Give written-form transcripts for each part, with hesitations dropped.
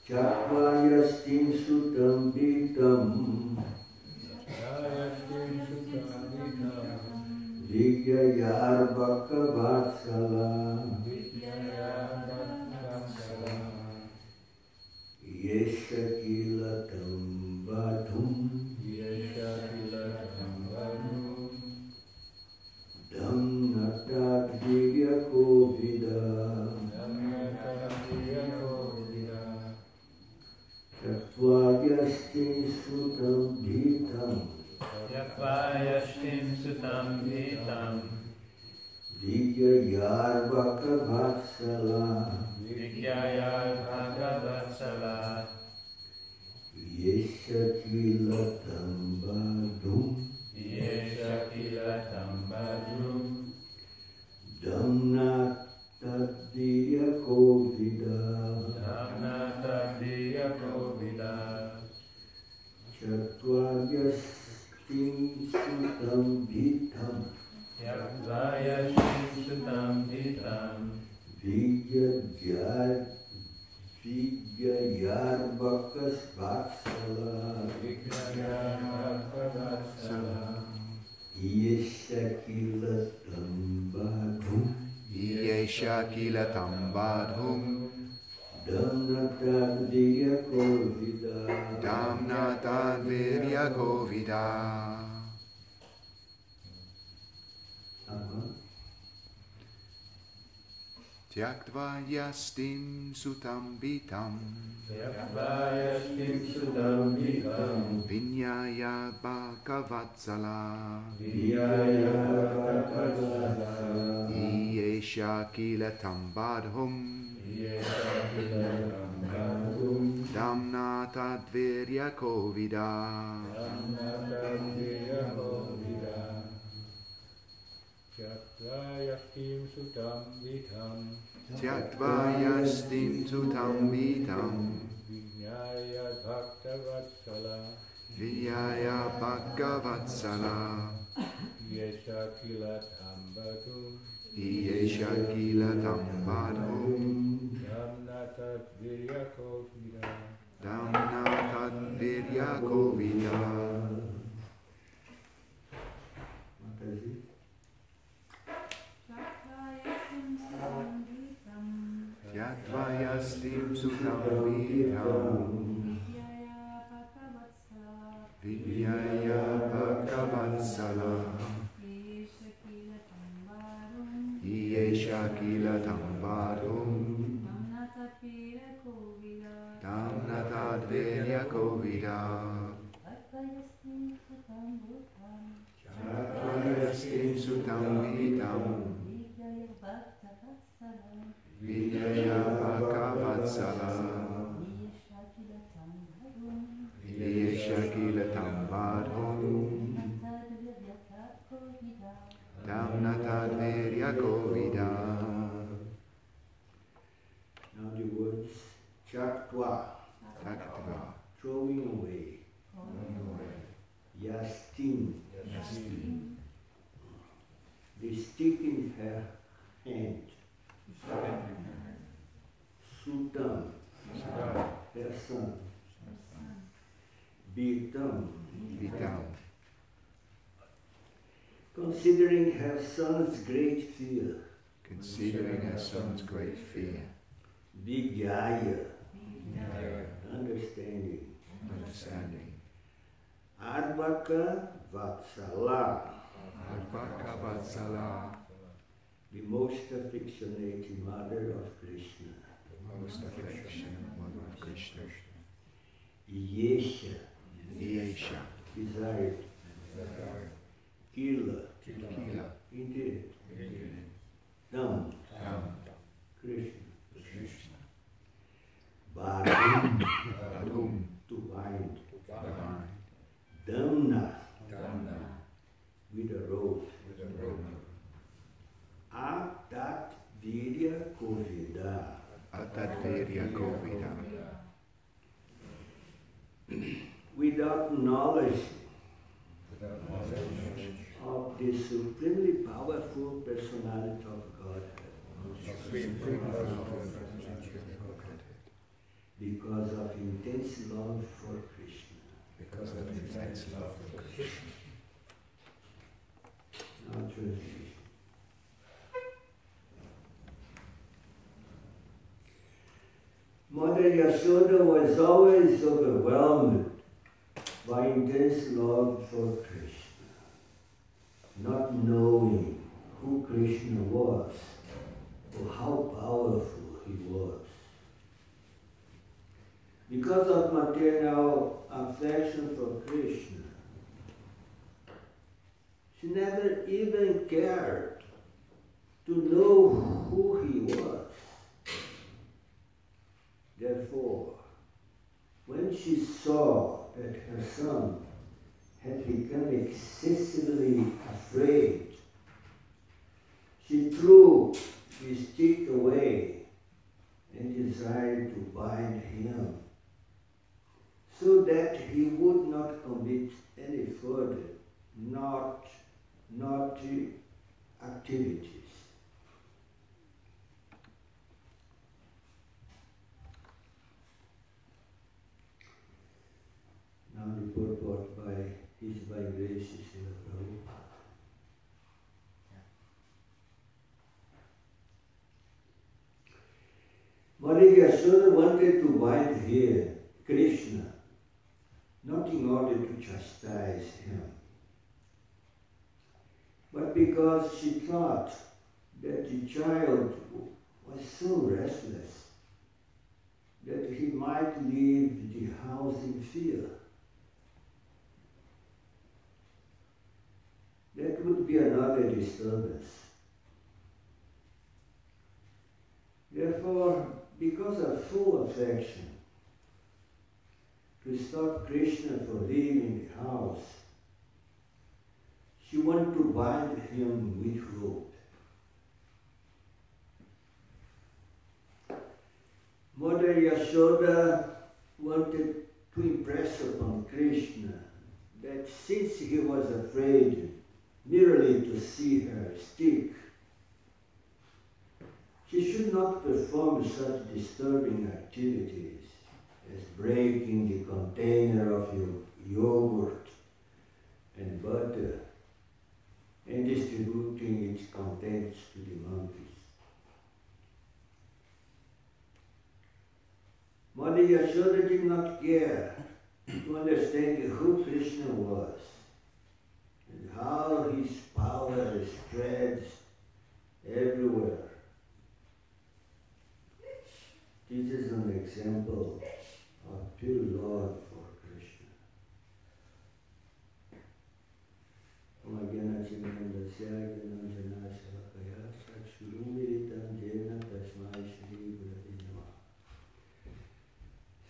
Tyaktva yastim sutam vitam Vinyaya bhagavatsala Iyesha kilatam badhum Damna tadvirya kovida Tyaktva yastim sutam vitam Vinyaya bhagavatsala Iyesha kilatam badhum Damna tadvirya kovida. Tyaktva yastim sutam vitam Vinyaya bhagavatsala Iyesha kilatam badhum Virya Kovida Chatvayastim Sutam Vidam Vidyaya Bhagavatsala Yeshakilatam Vadhonum Damnatad Virya Kovida. Now the words Chaktva, throwing away, Yastin, the stick in her hand, Sutam, her son, Vitam, considering her son's great fear, Vigyaya, understanding, Advaka Vatsala, the most affectionate mother of Krishna, Yesha, desired, Kila, indeed, Dham, Krishna, Badum, to bind, Damna, with a rope, Atat Virya Kovida, without knowledge of the supremely powerful personality of Godhead, because of intense love for Krishna. Now translation. Mother Yashoda was always overwhelmed by intense love for Krishna, not knowing who Krishna was or how powerful he was. Because of maternal affection for Krishna, she never even cared to know who he was. Therefore, when she saw that her son had become excessively afraid, she threw the stick away and desired to bind him so that he would not commit any further naughty activities. Now the purport by His Grace Srila Prabhupada. Mother Yashoda wanted to bind here Krishna, not in order to chastise him, but because she thought that the child was so restless that he might leave the house in fear. That would be another disturbance. Therefore, because of full affection, to stop Krishna from leaving the house, she wanted to bind him with rope. Mother Yashoda wanted to impress upon Krishna that since he was afraid merely to see her stick, she should not perform such disturbing activities as breaking the container of yogurt and butter and distributing its contents to the monkeys. Mother Yashoda did not care to understand who Krishna was and how his power spreads everywhere. This is an example of pure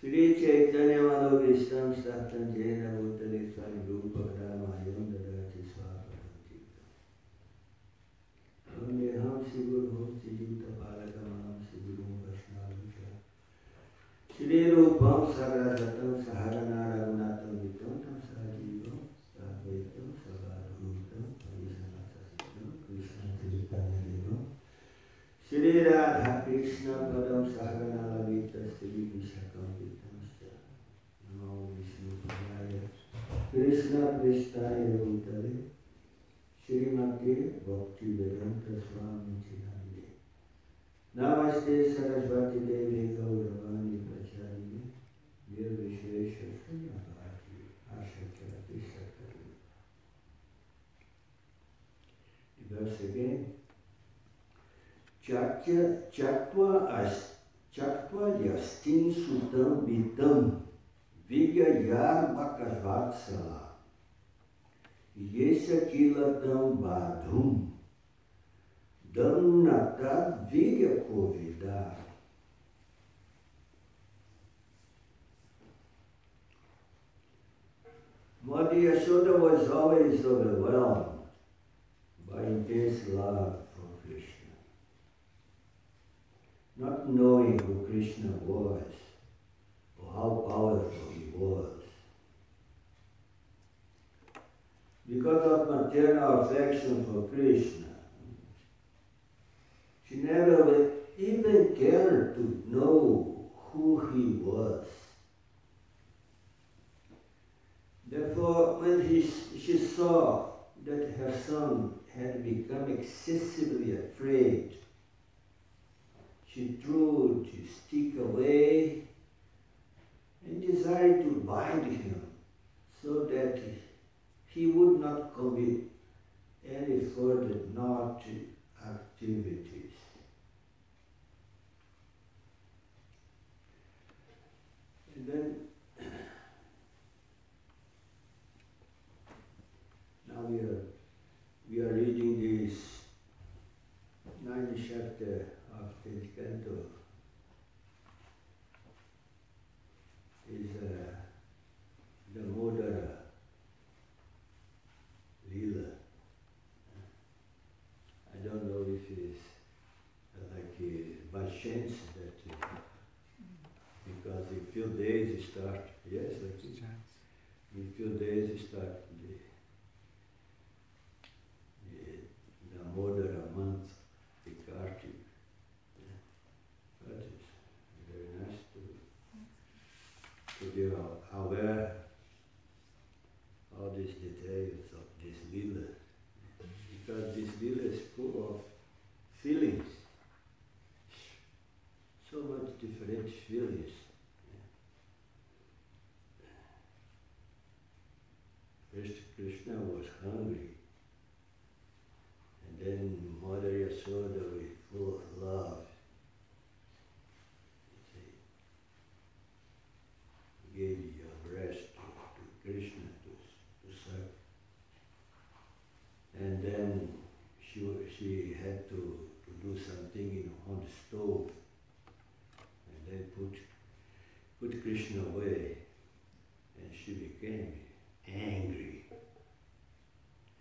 Shri Chaitanya Manobhishtam Sahtam Jena Bhutale Swami Rupa Ramayam Dadati Swapadam Chitta. Only Ham Sigur Hosti Yuta Palakam Sigurum Vaishnavika. Shri Rupam Saradatam Saharana Raghunatam Vitam Tam Sahajivam Sadvaitam Savadhutam Pavisana Sasitam Krishna Chaitanya Devam Shri Radha Krishna Padam Saharana Lavita Sri Vishakam Vitamsya Namo Vishnu Padaya Krishna Pristaya Bhutale Shrimati Bhakti Vedanta Swami Chinande Namaste Saraswati Devi Gauravani Pracharine Nirvishesha Sunyabhati Ashakya Vishakari. The verse again. Chaktva yastin sutam vitam vigayar bakasvatsala yesa kilatam badhum damnata vigya kovida. Mother Yashoda was always overwhelmed by intense love for Krishna. Not knowing who Krishna was, or how powerful he was. Because of maternal affection for Krishna, she never even cared to know who he was. Therefore, when she saw that her son had become excessively afraid, she threw the stick away and desired to bind him so that he would not commit any further naughty activities. And then, now we are reading this 9th chapter of the canto. Is the Modara Lila. I don't know if it is like by chance that because in few days it start. Yes, like in few days it start the Modara month, the Kartik. But it's very nice to be aware all these details of this lila, because this lila is full of feelings, so much different feelings. First Krishna was hungry, and then Mother Yashoda was full of love. Gave your breast to Krishna to suck. And then she had to do something on the stove, and then put Krishna away, and she became angry.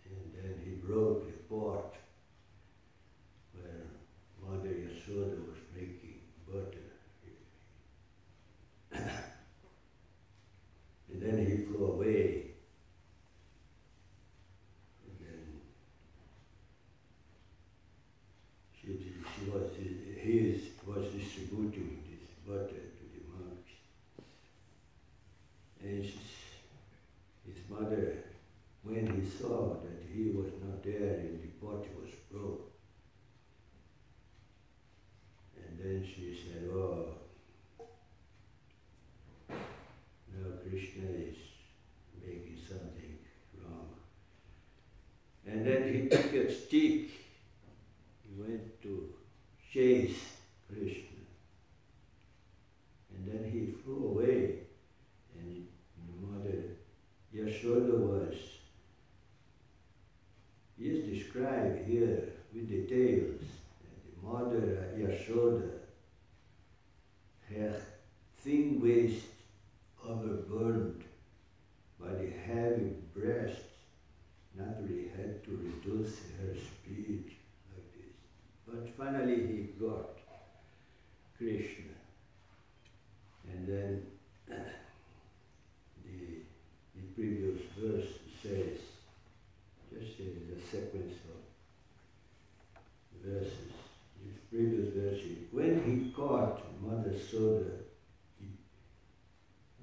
And then he broke the pot where Mother Yashoda was making butter. And then he flew away. And then he was distributing this butter to the monks. And his mother, when he saw that he was not there and the pot was broke, and then she said, "Oh, now Krishna is making something wrong." And then he took a stick, he went to chase Krishna. And then he flew away, and Mother Yashoda is described here with details. And the Mother Yashoda, her thin waist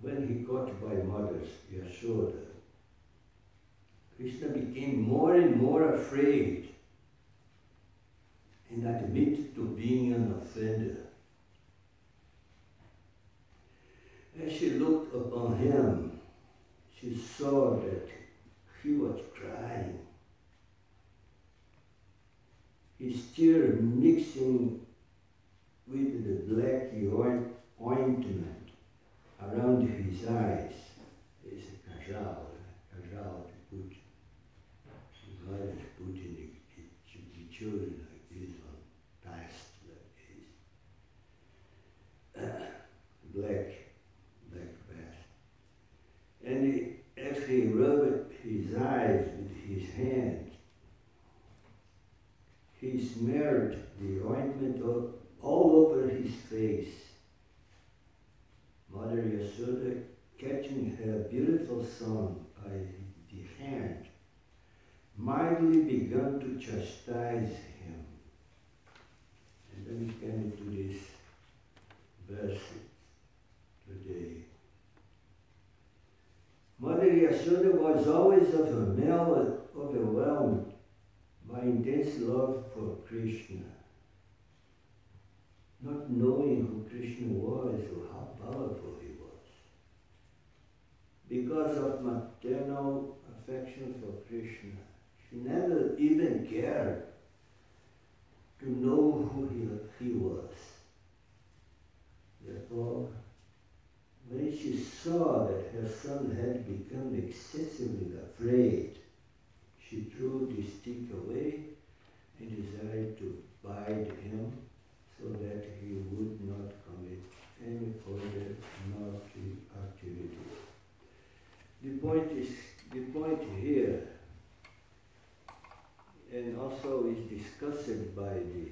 when he got by Mother Yashoda, Krishna became more and more afraid and admitted to being an offender. As she looked upon him, she saw that he was crying. His tears mixing with the black ointment around his eyes. It's a kajal to put, mothers put in the children like this on dust like this. Black bath. And as he rubbed his eyes with his hand, he smeared the ointment all over his face. Mother Yashoda, catching her beautiful son by the hand, mildly began to chastise him. And then we came to this verse today. Mother Yashoda was always overwhelmed by intense love for Krishna, not knowing who Krishna was or how powerful he was. Because of maternal affection for Krishna, she never even cared to know who he was. Therefore, when she saw that her son had become excessively afraid, she threw the stick away and desired to bide him so that he would not commit any further naughty activity. The point here, and also is discussed by the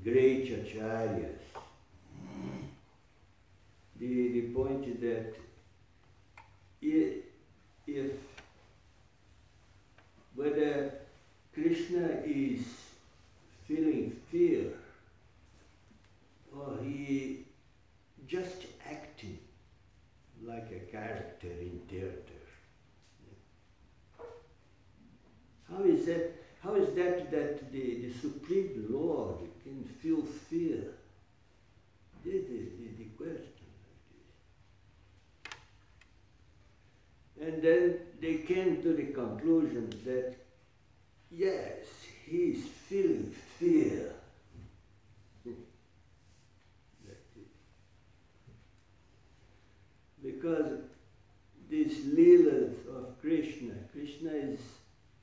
great acharyas. The point is that if whether Krishna is feeling fear or he just acting like a character in theater, how is that the Supreme Lord can feel fear? The question. And then they came to the conclusion that, yes, he is feeling fear. Because these leelas of Krishna is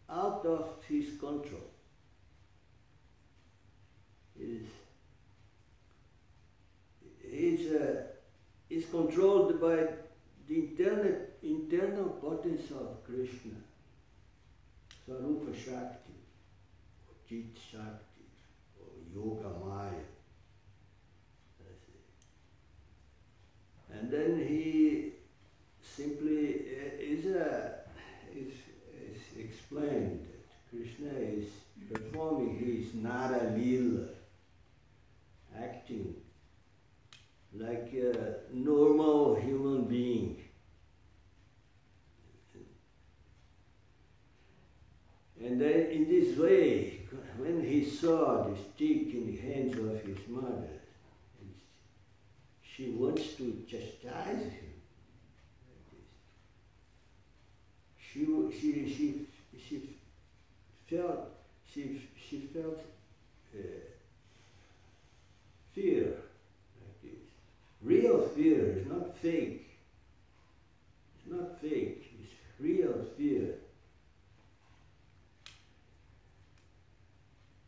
out of his control. Is controlled by the internal potence of Krishna, Sarupa Shakti, or Chit Shakti, or Yoga Maya. And then he simply is explained that Krishna is performing his Nara Lila, acting like a normal human being. And then in this way, when he saw the stick in the hands of his mother, she wants to chastise him. She felt fear like this. Real fear is not fake. It's not fake. It's real fear.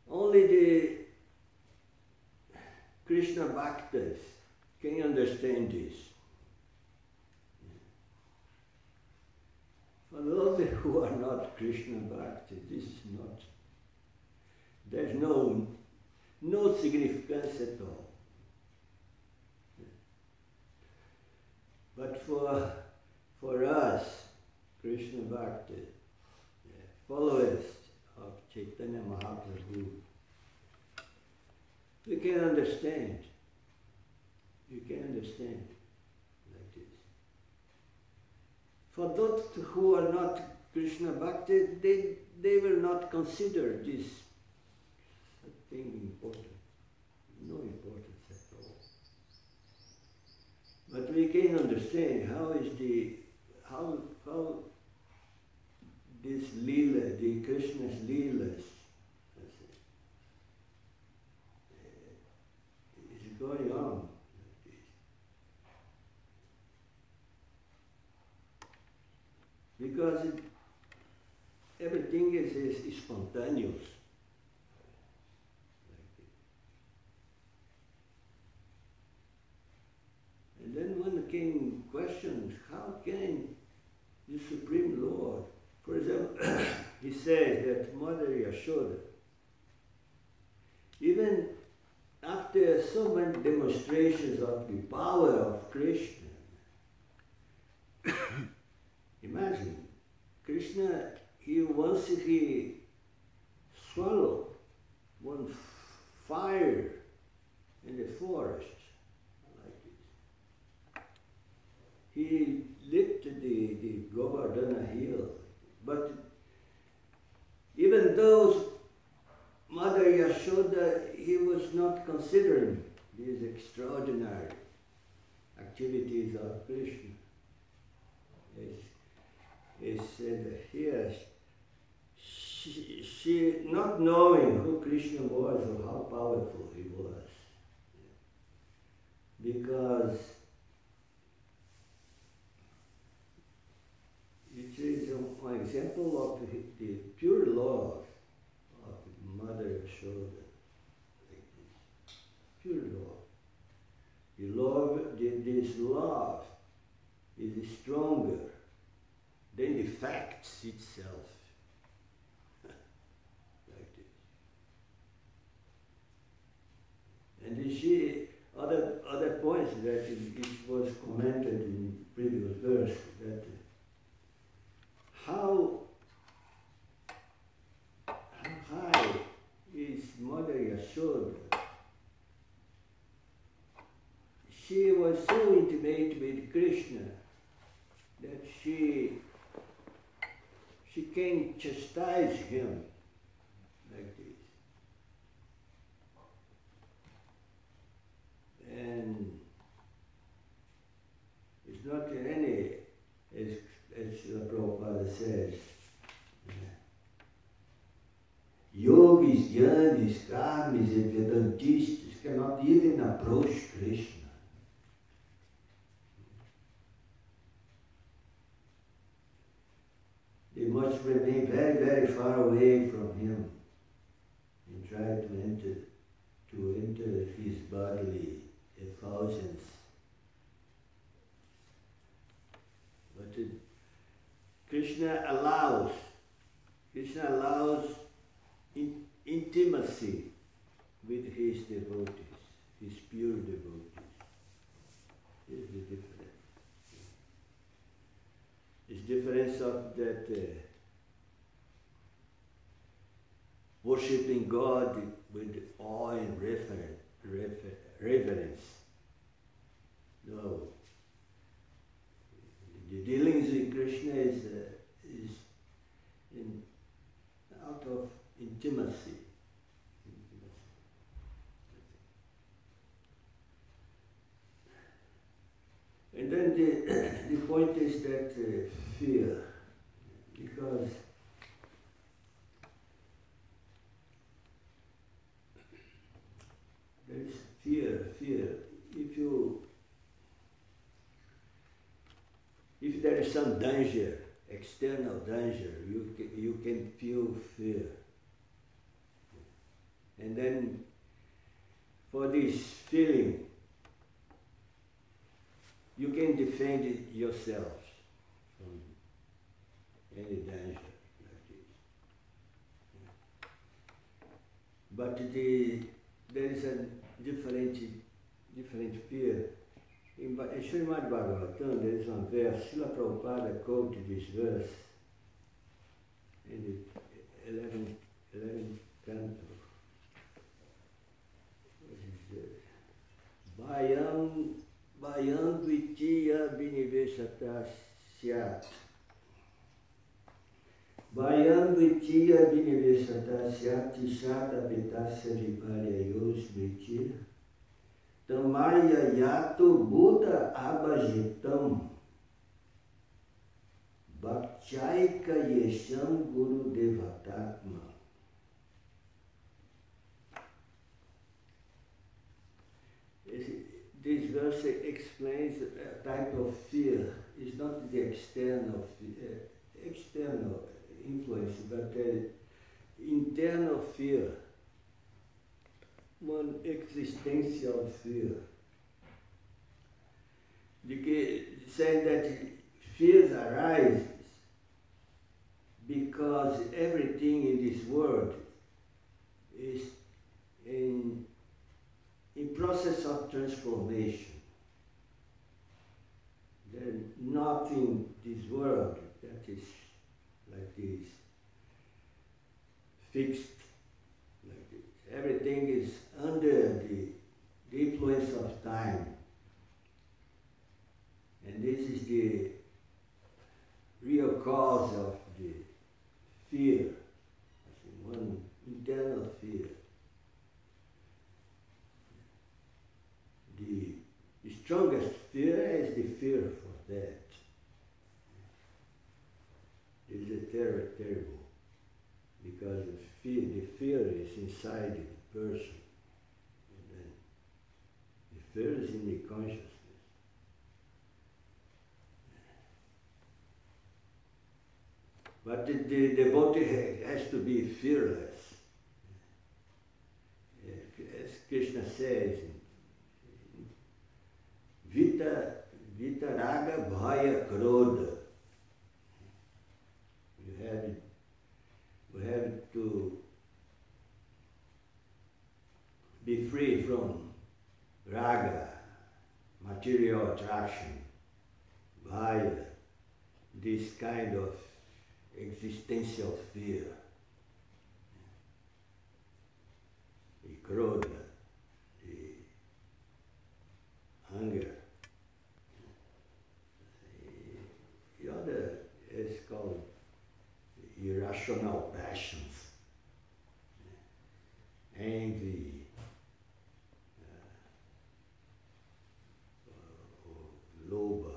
Only the Krishna Bhaktas can understand this. For those who are not Krishna Bhaktas, this is not, there's no significance at all. But for us, Krishna Bhakta, followers of Chaitanya Mahaprabhu, you can understand. You can understand like this. For those who are not Krishna Bhakti, they will not consider this thing important. No importance at all. But we can understand how this Leela, the Krishna's Leelas, is going on. Because everything is spontaneous. And then one can question, how can the Supreme Lord, for example, he says that Mother Yashoda, even after so many demonstrations of the power of Krishna, imagine, Krishna, once he swallowed one fire in the forest, like this. He lifted the Govardhana hill, but even those Mother Yashoda, he was not considering these extraordinary activities of Krishna. He said here, she not knowing who Krishna was or how powerful he was, because it is an example of the pure love of Mother Yashoda, like this. Pure love. This love is stronger than the facts itself. Like this. And she, other points that it was commented in previous verse, that how high is Mother Yashoda. She was so intimate with Krishna that she can chastise him like this. And it's not any, as Prabhupada says, yogis, jnanis, karmis, and Vedantistas cannot even approach Krishna. They must remain very, very far away from him and try to enter his bodily effulgence. But Krishna allows intimacy with his devotees, his pure devotees. This is the difference. This difference of that worshipping God with awe and reverence. No. The dealings with Krishna is out of intimacy. And then the point is that fear, because there is fear. If there is some danger, external danger, you can feel fear. And then for this feeling, you can defend yourself from any danger like this. But there is a different fear. In Srimad Bhagavatam, there is one verse, Srila Prabhupada quoted this verse in the 11th canto. What is it? Bhayam Vitiya Vinivesata Syat Vayam Vichya Vinivesatasyati Shata Pitasya Viparyayos Vichya Tamaya Yato Buddha Abhajitam Bhakchaika Yesham Guru Devatatma. This verse explains a type of fear. It's not the external influence, but the internal fear, one existential fear. Saying that fears arise because everything in this world is in process of transformation. There's nothing in this world that is like this, fixed like this. Everything is under the influence of time. And this is the real cause of the fear, one internal fear. The strongest fear is the fear for death. This is terrible, because the fear is inside the person, and then the fear is in the consciousness. But the devotee has to be fearless. As Krishna says, Vita Raga Bhaya Krodha. We have to be free from raga, material attraction, bhaya, this kind of existential fear, the krodha, the hunger. The other is called irrational passions, envy, lobha,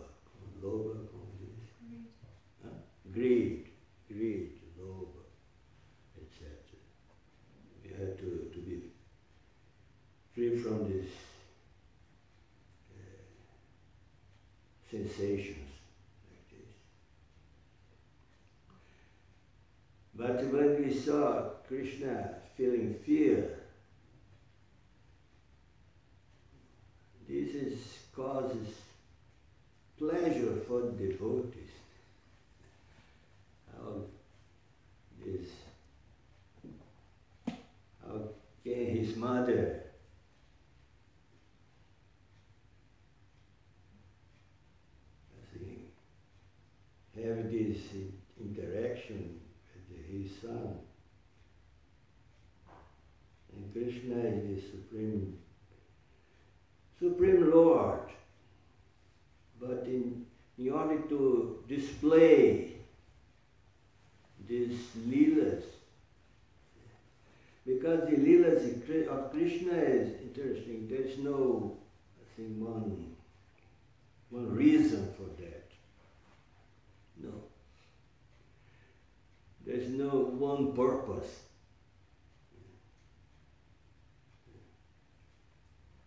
greed, lobha, etc. We have to be free from these sensations. But when we saw Krishna feeling fear, this causes pleasure for the devotees. How can his mother have this interaction with his son? And Krishna is the Supreme Lord. But in order to display these leelas, because the leelas of Krishna is interesting, there's no, I think, one reason for that. No. There's no one purpose.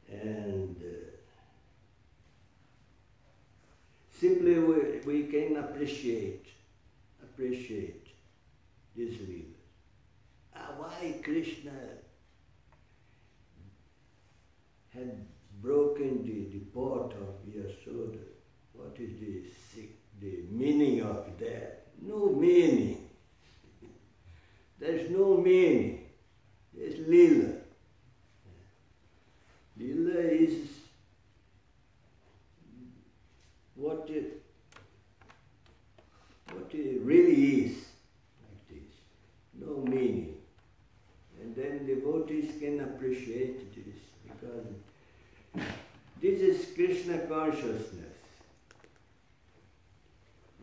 And simply we can appreciate this leela. Why Krishna had broken the pot of Yasoda? What is the meaning of that? No meaning. There's no meaning. There's leela. Leela is what it really is, like this. No meaning. And then devotees can appreciate this, because this is Krishna consciousness.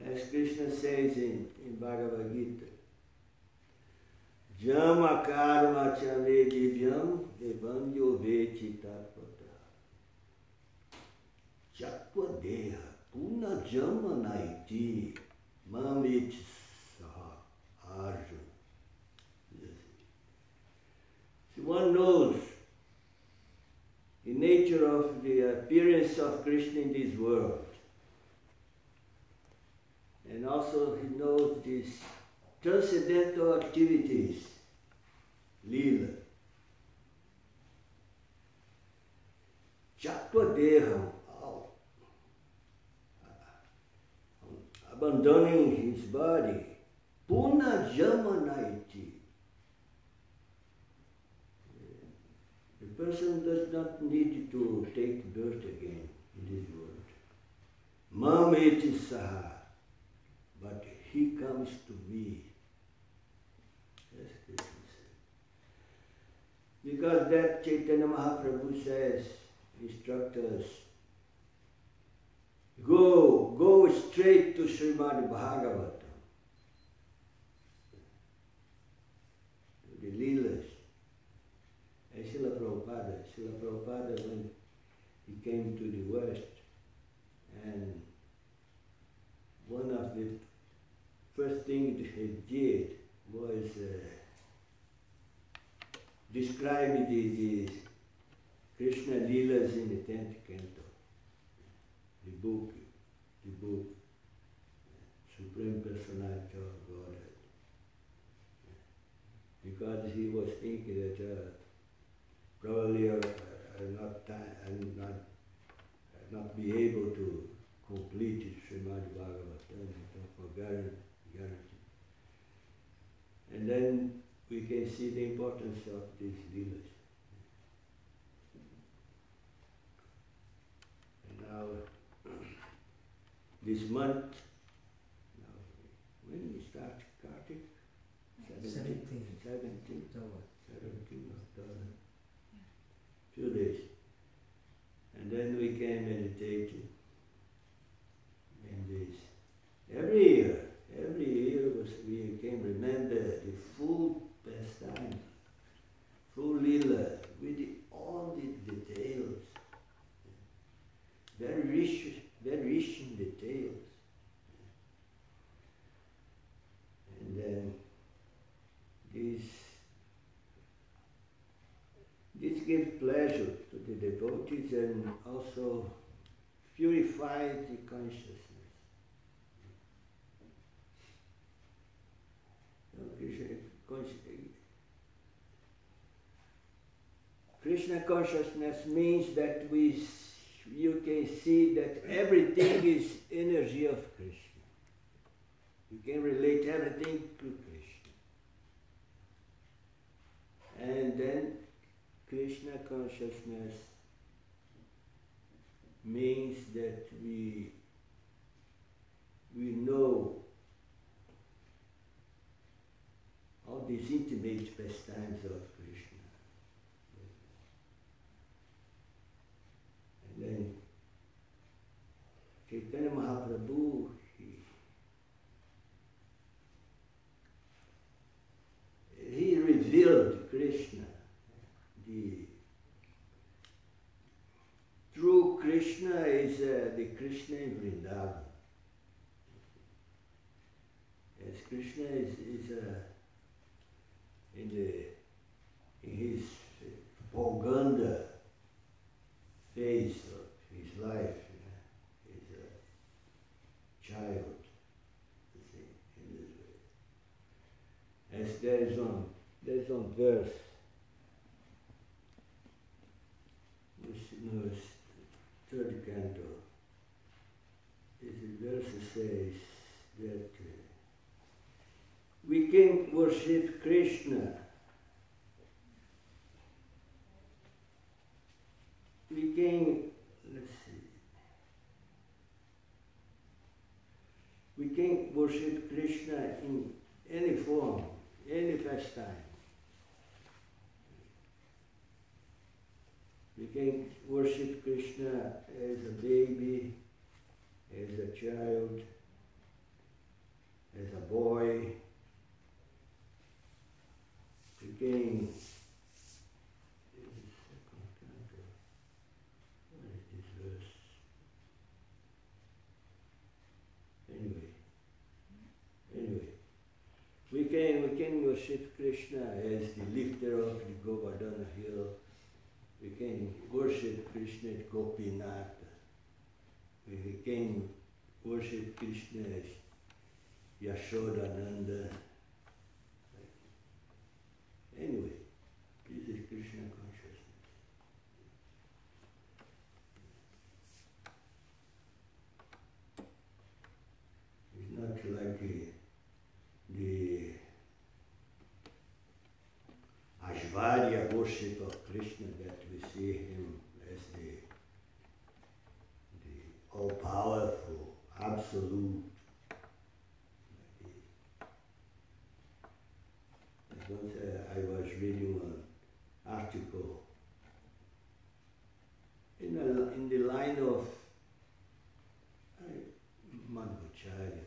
As Krishna says in Bhagavad Gita, Jama karma chale divyam evanyo veti tapata. Chakva deha puna jama naiti mamit saha arjuna. So one knows the nature of the appearance of Krishna in this world. And also he knows these transcendental activities, lila. Chakva deham, abandoning his body, puna jamanaiti. The person does not need to take birth again in this world. Mameti saha, but he comes to me. As Krishna said. Because that Chaitanya Mahaprabhu says, instruct us, go straight to Srimad Bhagavatam, to the Leelas. And Srila Prabhupada, when he came to the West, and one of the first things he did was describe the Krishna Leelas in the 10th canto, the book, Supreme Personality of Godhead. Because he was thinking that probably I'll not be able to complete Srimad Bhagavatam for guarantee. And then we can see the importance of these leelas. And now, this month, when we start Kartik? 17th October. 2 days. And then we can meditate in this. Every year we can remember the full pastime, full lila, with all the details. Very rich in details. And then this gives pleasure to the devotees and also purifies the consciousness. Krishna consciousness means that you can see that everything is energy of Krishna. You can relate everything to Krishna. And then Krishna consciousness means that we know all these intimate pastimes of Krishna. And then Chaitanya Mahaprabhu, he revealed Krishna. The true Krishna is the Krishna in Vrindavan. As Krishna is in his Boganda phase of his life, he's a child, in this way. As there's on verse, this third canto, this verse says that we can worship Krishna. We can worship Krishna in any form, any pastime. We can worship Krishna as a baby, as a child, as a boy, came. This is second canto. What is this verse? Anyway, we can worship Krishna as the lifter of the Govardhana hill. We can worship Krishna as Gopinath. We can worship Krishna as Yashodananda. Anyway, this is Krishna consciousness. It's not like the Aishvarya worship of Krishna that we see him as the all-powerful, absolute. Once I was reading an article in the line of Madhvacharya,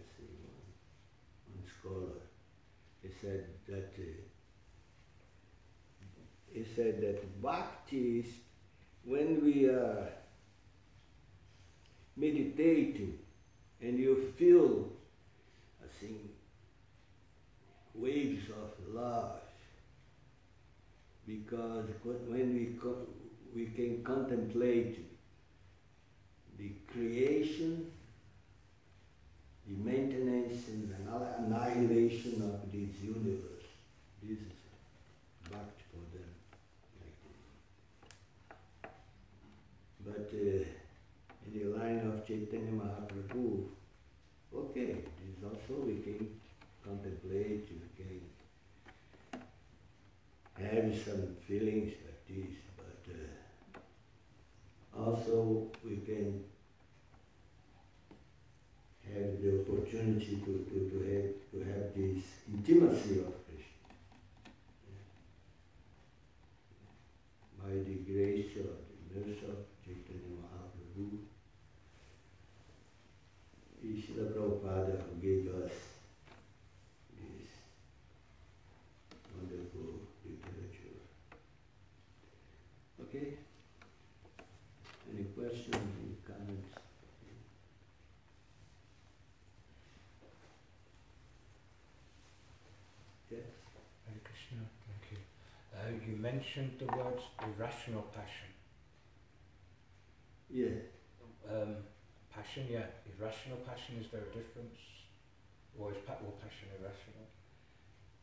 one scholar. He said that bhakti is when we are meditating and you feel, I think, waves of love, because when we can contemplate the creation, the maintenance and annihilation of this universe. This is bhakti for them, like this. But in the line of Chaitanya Mahaprabhu, okay, this also we can contemplate, we can have some feelings like this, but also we can have the opportunity to have this intimacy of Krishna. By the grace or the mercy of Chaitanya Mahaprabhu, Srila Prabhupada who gave us this wonderful literature. Okay? Any questions, any comments? Yes? Hare Krishna, thank you. You mentioned the words irrational passion. Yeah. Passion, yeah. Irrational passion, is there a difference? Or is all passion irrational?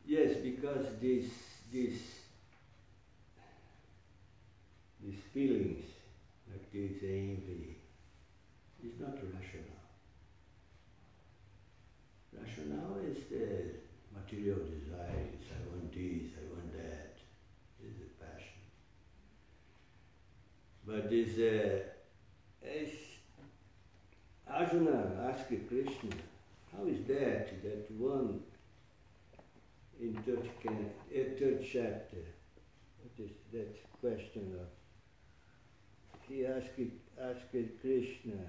Yes, because these feelings, like this envy, is not rational. Rational is the material desires. I want this, I want that. This is passion. But as Arjuna asked Krishna, how is that one in third chapter, what is that question of, he asked Krishna,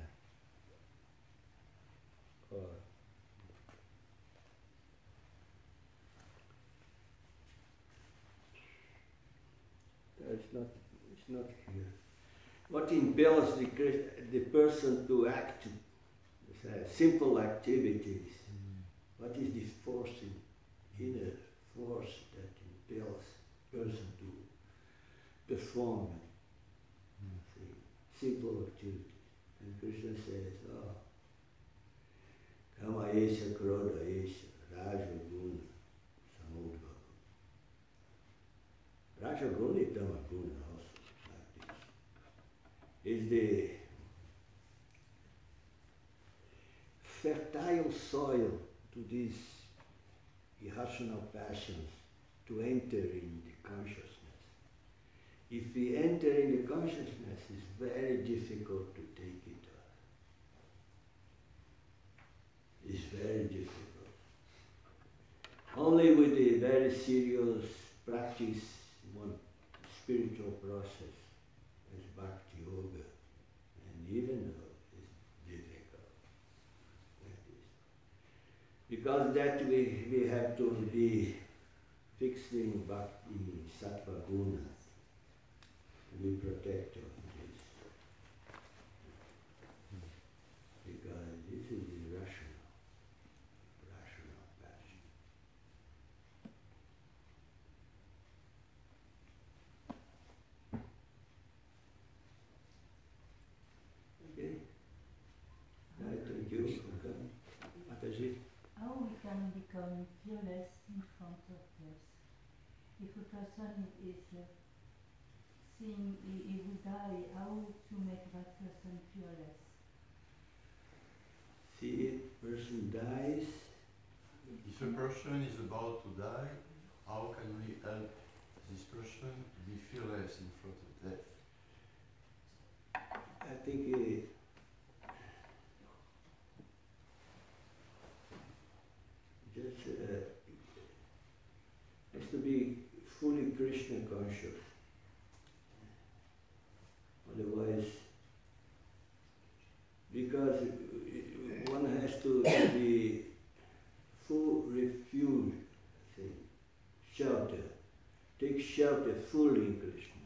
it's not here. What impels the person to act simple activities? What is the force, inner force that impels person to perform simple activities? And Krishna says, Kama esha krodha esha raja guna samudva. Raja guna is tama guna also, like this. Is the fertile soil to these irrational passions to enter in the consciousness. If we enter in the consciousness, it's very difficult to take it off. It's very difficult. Only with a very serious practice, one spiritual process, as Bhakti Yoga, and even though it's difficult, like this. Because that we have to be fixing bhakti sattva guna, we protect of this. Because this is irrational, rational passion. Okay? I thank you for coming. Mataji? How we can become fearless in front of us? If a person is seeing he will die, how to make that person fearless? See it, person dies. If a person is about to die, how can we help this person to be fearless in front of death? I think just has to be fully Krishna conscious. Otherwise, because one has to be full refuge, say, shelter. Take shelter fully in Krishna.